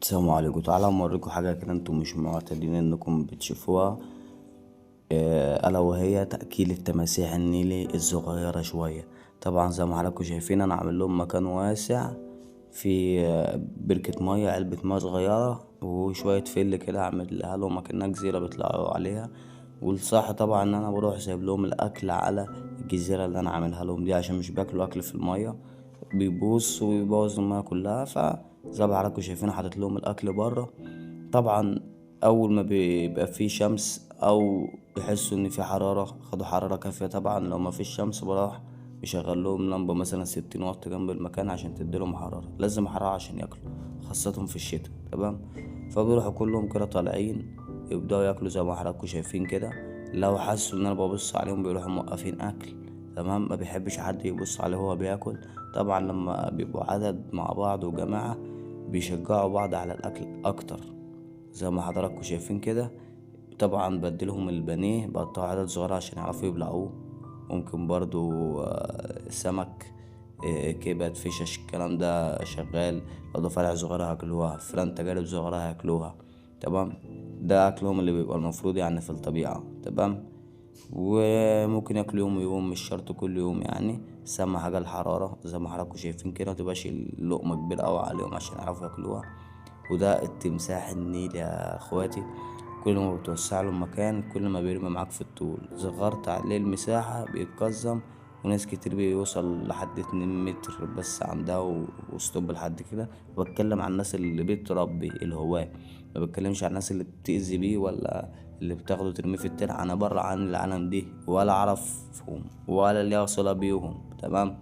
السلام عليكم. تعالى اوريكم حاجه كده انتم مش معتادين انكم بتشوفوها. الا وهي تاكيل التماسيح النيلي الصغيره شويه. طبعا زي ما حضراتكم شايفين انا عامل لهم مكان واسع في بركه ميه، علبه ميه صغيره وشويه فل كده، اعملها لهم مكانها جزيره بيطلعوا عليها. والصح طبعا ان انا بروح سايب لهم الاكل على الجزيره اللي انا عاملها لهم دي، عشان مش بياكلوا اكل في الميه، بيبوظ ويبوظ الميه كلها. زي ما حضراتكم شايفين حاطط لهم الاكل بره. طبعا اول ما بيبقى في شمس او يحسوا ان في حرارة، خدوا حرارة كافية، طبعا لو ما فيش شمس بروح بيشغل لهم لمبة مثلا 60 واط جنب المكان عشان تديلهم حرارة، لازم حرارة عشان ياكلوا، خاصة في الشتاء. تمام. فبيروحوا كلهم كده طالعين يبدأوا ياكلوا زي ما حضراتكم شايفين كده. لو حسوا ان انا ببص عليهم بيروحوا موقفين اكل. تمام. ما بيحبش حد يبص عليه وهو بياكل. طبعا لما بيبقوا عدد مع بعض وجماعة بيشجعوا بعض على الاكل اكتر زي ما حضراتكم شايفين كده. طبعا بديلهم البانيه، بقطعه عدد صغير عشان يعرفوا يبلعوه. ممكن برضو سمك، كبد، فيشش، الكلام ده شغال. لو ضفادع صغيرة هاكلوها، فئران تجارب صغيرة هاكلوها. تمام. ده أكلهم اللي بيبقى المفروض يعني في الطبيعة. تمام. وممكن ياكلوا يوم ويوم، مش شرط كل يوم يعني، بس أهم حاجة الحرارة زي ما حضراتكم شايفين كده، متبقاش اللقمة كبيرة أوي عليهم عشان يعرفوا ياكلوها. وده التمساح النيل يا اخواتي. كل ما بتوسع له مكان كل ما بيرمي معاك في الطول، صغرت عليه المساحة بيتقزم. وناس كتير بيوصل لحد 2 متر بس عندها وستوب لحد كده. بتكلم عن الناس اللي بتربي الهواة، ما بتكلمش عن الناس اللي بتأذي بيه ولا اللي بتاخده ترميه في الترعة. انا بره عن العالم دي، ولا اعرفهم ولا ليا صلة بيهم. تمام.